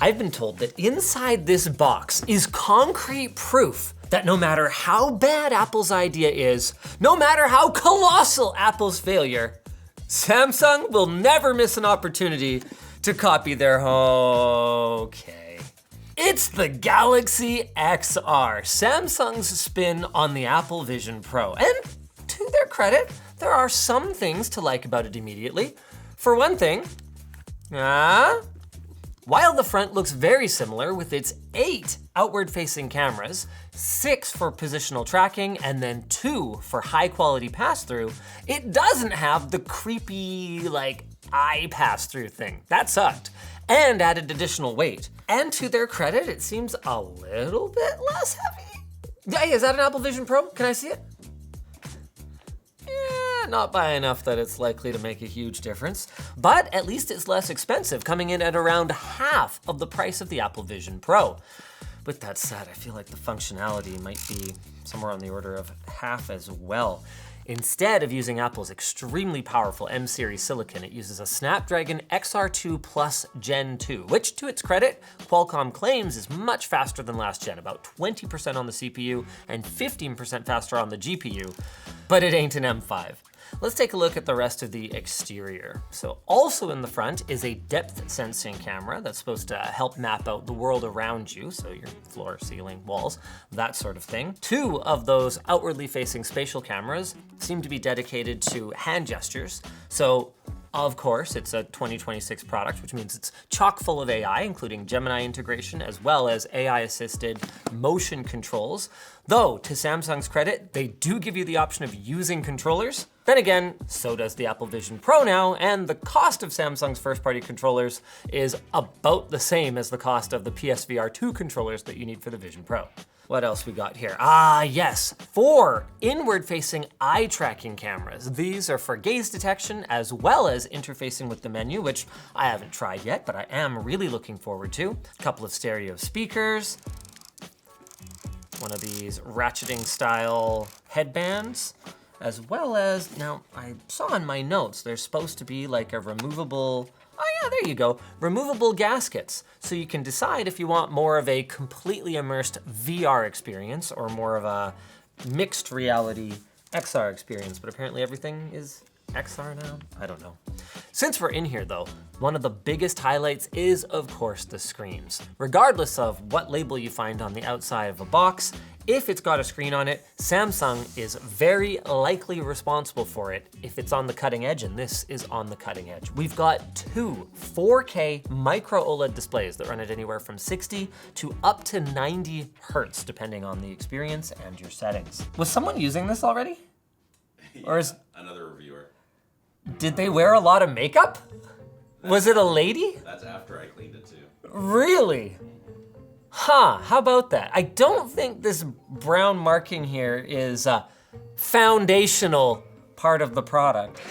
I've been told that inside this box is concrete proof that no matter how bad Apple's idea is, no matter how colossal Apple's failure, Samsung will never miss an opportunity to copy their okay. It's the Galaxy XR, Samsung's spin on the Apple Vision Pro. And to their credit, there are some things to like about it immediately. For one thing, while the front looks very similar with its 8 outward-facing cameras, 6 for positional tracking, and then 2 for high-quality pass-through, it doesn't have the creepy, eye pass-through thing. That sucked. And added additional weight. And to their credit, it seems a little bit less heavy. Hey, is that an Apple Vision Pro? Can I see it? Not by enough that it's likely to make a huge difference, but at least it's less expensive, coming in at around half of the price of the Apple Vision Pro. With that said, I feel like the functionality might be somewhere on the order of half as well. Instead of using Apple's extremely powerful M-series silicon, it uses a Snapdragon XR2 Plus Gen 2, which, to its credit, Qualcomm claims is much faster than last gen, about 20% on the CPU and 15% faster on the GPU, but it ain't an M5. Let's take a look at the rest of the exterior. So also in the front is a depth sensing camera that's supposed to help map out the world around you, so your floor, ceiling, walls, that sort of thing. 2 of those outwardly facing spatial cameras seem to be dedicated to hand gestures. So of course, it's a 2026 product, which means it's chock full of AI, including Gemini integration, as well as AI-assisted motion controls. Though, to Samsung's credit, they do give you the option of using controllers. Then again, so does the Apple Vision Pro now, and the cost of Samsung's first-party controllers is about the same as the cost of the PSVR 2 controllers that you need for the Vision Pro. What else we got here? Yes, 4 inward-facing eye tracking cameras. These are for gaze detection as well as interfacing with the menu, which I haven't tried yet, but I am really looking forward to. A couple of stereo speakers, one of these ratcheting style headbands, as well as, now I saw in my notes, there's supposed to be like a removable, there you go, removable gaskets. So you can decide if you want more of a completely immersed VR experience or more of a mixed reality XR experience, but apparently everything is XR now? I don't know. Since we're in here though, one of the biggest highlights is of course the screens. Regardless of what label you find on the outside of a box, if it's got a screen on it, Samsung is very likely responsible for it if it's on the cutting edge, and this is on the cutting edge. We've got 2 4K micro-OLED displays that run at anywhere from 60 to up to 90 Hertz, depending on the experience and your settings. Was someone using this already? Yeah, or is another reviewer. Did they wear a lot of makeup? Was it a lady? That's after I cleaned it too. Really? Huh, how about that? I don't think this brown marking here is a foundational part of the product.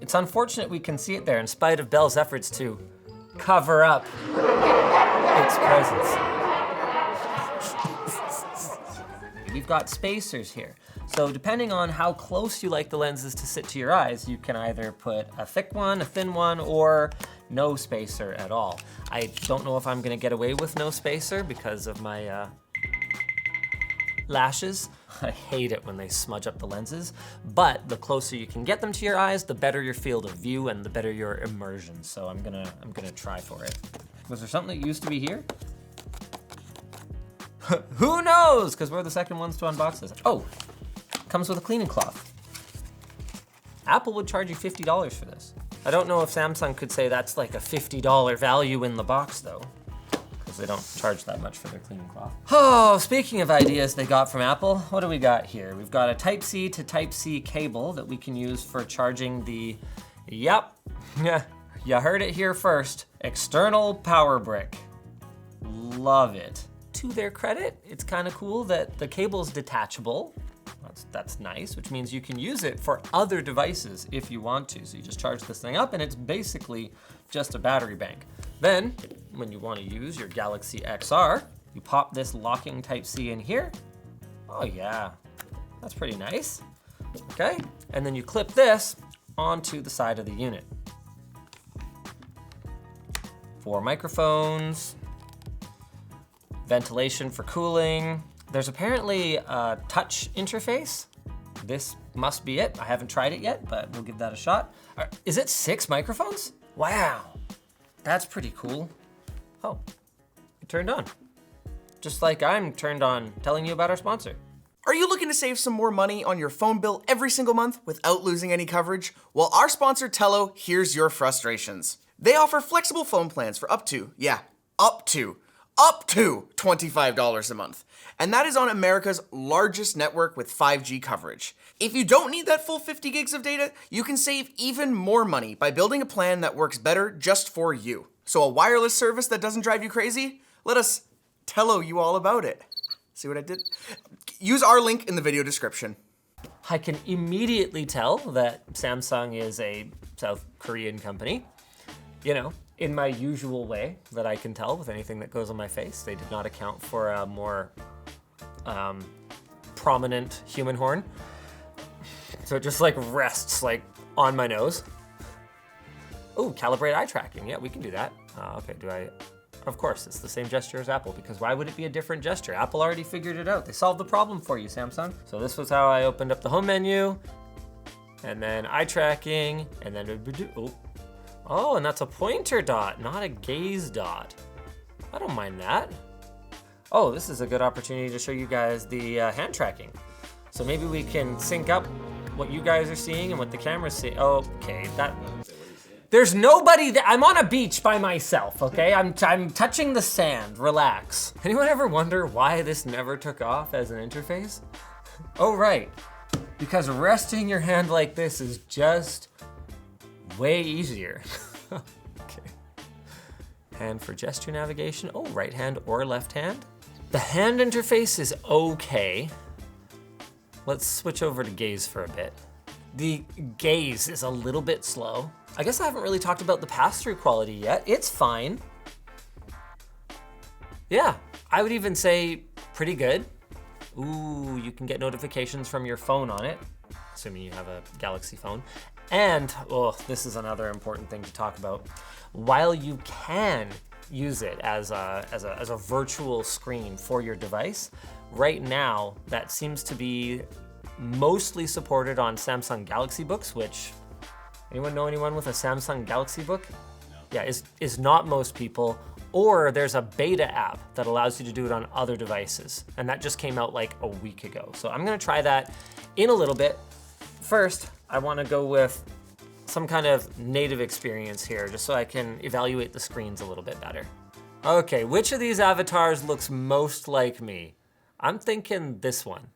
It's unfortunate we can see it there in spite of Bell's efforts to cover up its presence. We've got spacers here. So depending on how close you like the lenses to sit to your eyes, you can either put a thick one, a thin one, or no spacer at all. I don't know if I'm gonna get away with no spacer because of my lashes. I hate it when they smudge up the lenses, but the closer you can get them to your eyes, the better your field of view and the better your immersion. So I'm gonna try for it. Was there something that used to be here? Who knows? Because we're the second ones to unbox this. Oh, comes with a cleaning cloth. Apple would charge you $50 for this. I don't know if Samsung could say that's like a $50 value in the box though, because they don't charge that much for their cleaning cloth. Oh, speaking of ideas they got from Apple, what do we got here? We've got a Type-C to Type-C cable that we can use for charging the, yep, you heard it here first, external power brick. Love it. To their credit, it's kind of cool that the cable's detachable. That's nice, which means you can use it for other devices if you want to. So you just charge this thing up and it's basically just a battery bank. Then, when you want to use your Galaxy XR, you pop this locking Type-C in here. Oh yeah, that's pretty nice. Okay, and then you clip this onto the side of the unit. 4 microphones, ventilation for cooling. There's apparently a touch interface. This must be it. I haven't tried it yet, but we'll give that a shot. Is it 6 microphones? Wow, that's pretty cool. Oh, it turned on. Just like I'm turned on telling you about our sponsor. Are you looking to save some more money on your phone bill every single month without losing any coverage? Well, our sponsor Tello hears your frustrations. They offer flexible phone plans for up to $25 a month. And that is on America's largest network with 5G coverage. If you don't need that full 50 gigs of data, you can save even more money by building a plan that works better just for you. So a wireless service that doesn't drive you crazy? Let us Tello you all about it. See what I did? Use our link in the video description. I can immediately tell that Samsung is a South Korean company. You know, in my usual way that I can tell with anything that goes on my face. They did not account for a more prominent human horn. So it just like rests like on my nose. Oh, calibrate eye tracking. Yeah, we can do that. Okay, of course, it's the same gesture as Apple, because why would it be a different gesture? Apple already figured it out. They solved the problem for you, Samsung. So this was how I opened up the home menu, and then eye tracking, and then, oh, and that's a pointer dot, not a gaze dot. I don't mind that. Oh, this is a good opportunity to show you guys the hand tracking. So maybe we can sync up what you guys are seeing and what the camera's seeing. Oh, okay, there's nobody there. I'm on a beach by myself, okay? I'm touching the sand, relax. Anyone ever wonder why this never took off as an interface? Oh, right, because resting your hand like this is just way easier. Okay. Hand for gesture navigation. Oh, right hand or left hand. The hand interface is okay. Let's switch over to gaze for a bit. The gaze is a little bit slow. I guess I haven't really talked about the pass-through quality yet. It's fine. Yeah, I would even say pretty good. Ooh, you can get notifications from your phone on it, assuming you have a Galaxy phone. And, oh, this is another important thing to talk about. While you can use it as a virtual screen for your device, right now that seems to be mostly supported on Samsung Galaxy Books, which, anyone know anyone with a Samsung Galaxy Book? No. Yeah, is not most people. Or there's a beta app that allows you to do it on other devices. And that just came out like a week ago. So I'm gonna try that in a little bit. First, I wanna go with some kind of native experience here, just so I can evaluate the screens a little bit better. Okay, which of these avatars looks most like me? I'm thinking this one.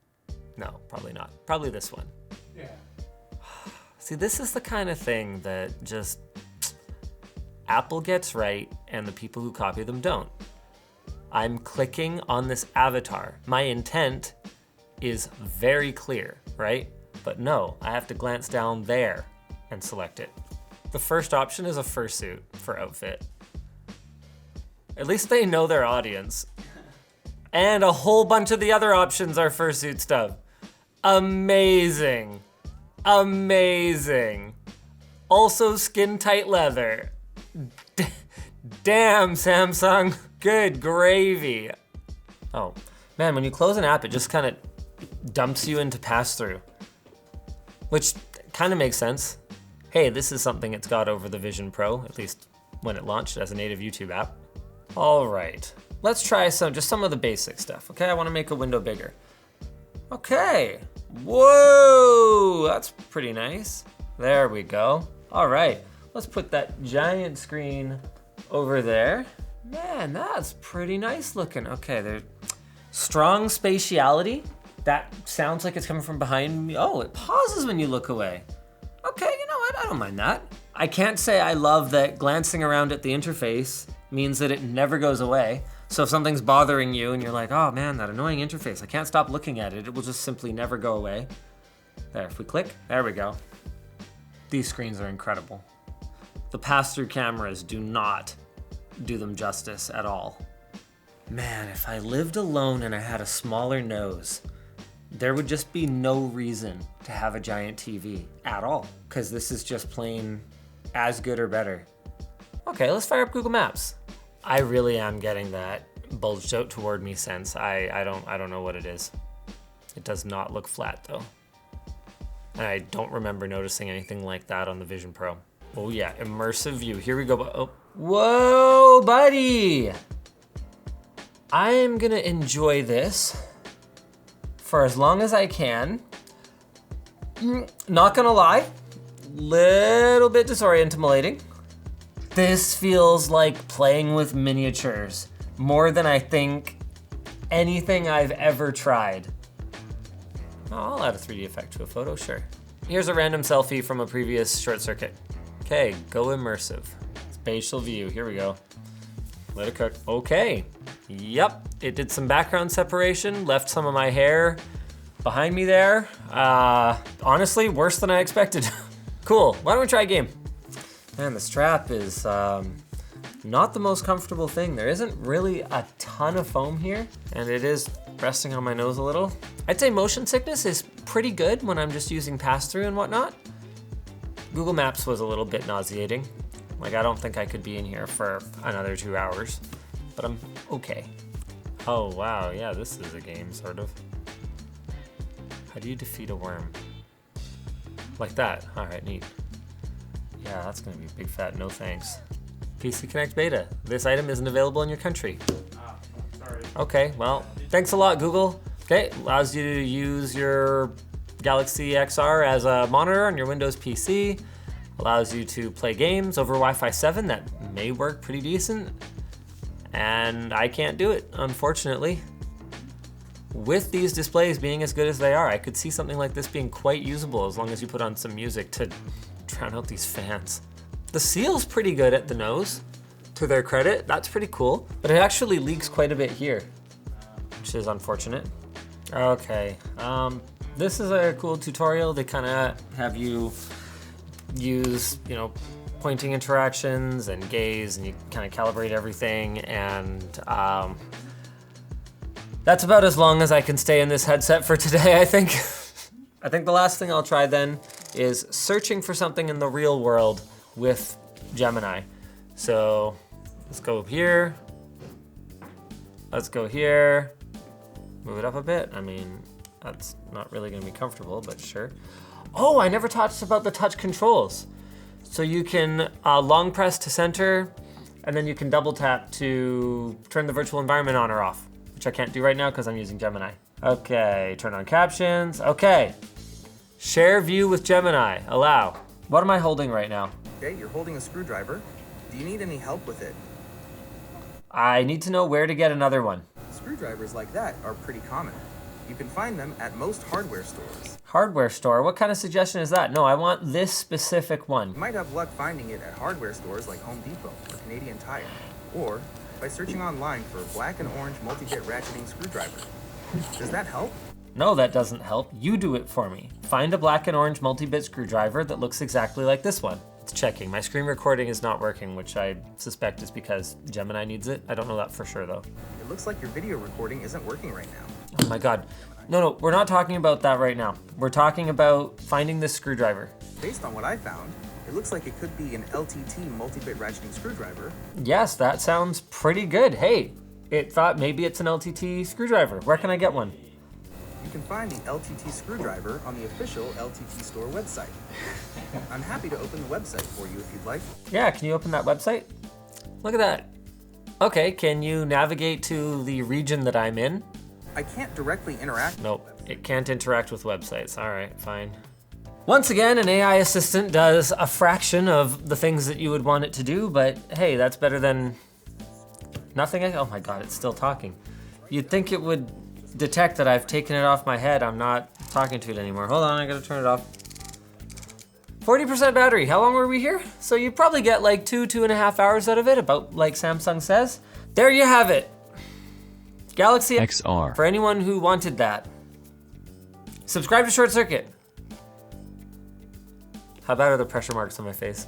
No, probably not. Probably this one. Yeah. See, this is the kind of thing that just Apple gets right and the people who copy them don't. I'm clicking on this avatar. My intent is very clear, right? But no, I have to glance down there and select it. The first option is a fursuit for outfit. At least they know their audience. And a whole bunch of the other options are fursuit stuff. Amazing. Amazing. Also skin tight leather. Damn, Samsung, good gravy. Oh, man, when you close an app, it just kind of dumps you into pass-through, which kind of makes sense. Hey, this is something it's got over the Vision Pro, at least when it launched as a native YouTube app. All right, let's try just some of the basic stuff, okay? I wanna make a window bigger. Okay, whoa, that's pretty nice. There we go. All right, let's put that giant screen over there. Man, that's pretty nice looking. Okay, there's strong spatiality. That sounds like it's coming from behind me. Oh, it pauses when you look away. Okay, you know what, I don't mind that. I can't say I love that glancing around at the interface means that it never goes away. So if something's bothering you and you're like, oh man, that annoying interface, I can't stop looking at it, it will just simply never go away. There, if we click, there we go. These screens are incredible. The pass-through cameras do not do them justice at all. Man, if I lived alone and I had a smaller nose, there would just be no reason to have a giant TV at all, because this is just plain as good or better. Okay, let's fire up Google Maps. I really am getting that bulged out toward me sense. I don't know what it is. It does not look flat though. And I don't remember noticing anything like that on the Vision Pro. Oh yeah, immersive view. Here we go. Oh, whoa, buddy. I am gonna enjoy this for as long as I can. Not gonna lie, little bit disorientating. This feels like playing with miniatures more than I think anything I've ever tried. Oh, I'll add a 3D effect to a photo, sure. Here's a random selfie from a previous ShortCircuit. Okay, go immersive. Spatial view, here we go. Let it cook. Okay, yep, it did some background separation, left some of my hair behind me there. Honestly, worse than I expected. Cool, why don't we try a game? Man, the strap is not the most comfortable thing. There isn't really a ton of foam here, and it is resting on my nose a little. I'd say motion sickness is pretty good when I'm just using pass-through and whatnot. Google Maps was a little bit nauseating. Like, I don't think I could be in here for another 2 hours, but I'm okay. Oh, wow, yeah, this is a game, sort of. How do you defeat a worm? Like that, all right, neat. Yeah, that's gonna be a big fat no thanks. PC Connect Beta. This item isn't available in your country. Sorry. Okay, well, thanks a lot, Google. Okay, allows you to use your Galaxy XR as a monitor on your Windows PC. Allows you to play games over Wi-Fi 7 that may work pretty decent. And I can't do it, unfortunately. With these displays being as good as they are, I could see something like this being quite usable as long as you put on some music to drown out these fans. The seal's pretty good at the nose, to their credit. That's pretty cool, but it actually leaks quite a bit here, which is unfortunate. Okay, this is a cool tutorial. They kind of have you use, pointing interactions and gaze, and you kind of calibrate everything, and that's about as long as I can stay in this headset for today, I think. I think the last thing I'll try then is searching for something in the real world with Gemini. So let's go here. Let's go here. Move it up a bit. I mean, that's not really gonna be comfortable, but sure. Oh, I never talked about the touch controls. So you can long press to center, and then you can double tap to turn the virtual environment on or off, which I can't do right now because I'm using Gemini. Okay, turn on captions. Okay, share view with Gemini, allow. What am I holding right now? Okay, you're holding a screwdriver. Do you need any help with it? I need to know where to get another one. Screwdrivers like that are pretty common. You can find them at most hardware stores. Hardware store, what kind of suggestion is that? No, I want this specific one. You might have luck finding it at hardware stores like Home Depot or Canadian Tire, or by searching online for black and orange multi-bit ratcheting screwdriver. Does that help? No, that doesn't help. You do it for me. Find a black and orange multi-bit screwdriver that looks exactly like this one. It's checking. My screen recording is not working, which I suspect is because Gemini needs it. I don't know that for sure though. It looks like your video recording isn't working right now. Oh my God. No, we're not talking about that right now. We're talking about finding this screwdriver. Based on what I found, it looks like it could be an LTT multi-bit ratcheting screwdriver. Yes, that sounds pretty good. Hey, it thought maybe it's an LTT screwdriver. Where can I get one? You can find the LTT screwdriver on the official LTT store website. I'm happy to open the website for you if you'd like. Yeah, can you open that website? Look at that. Okay, can you navigate to the region that I'm in? I can't directly interact. Nope, it can't interact with websites. All right, fine. Once again, an AI assistant does a fraction of the things that you would want it to do, but hey, that's better than nothing. Oh my God, it's still talking. You'd think it would detect that I've taken it off my head. I'm not talking to it anymore. Hold on, I gotta turn it off. 40% battery, how long were we here? So you probably get like 2.5 hours out of it, about like Samsung says. There you have it. Galaxy XR. For anyone who wanted that. Subscribe to ShortCircuit. How bad are the pressure marks on my face?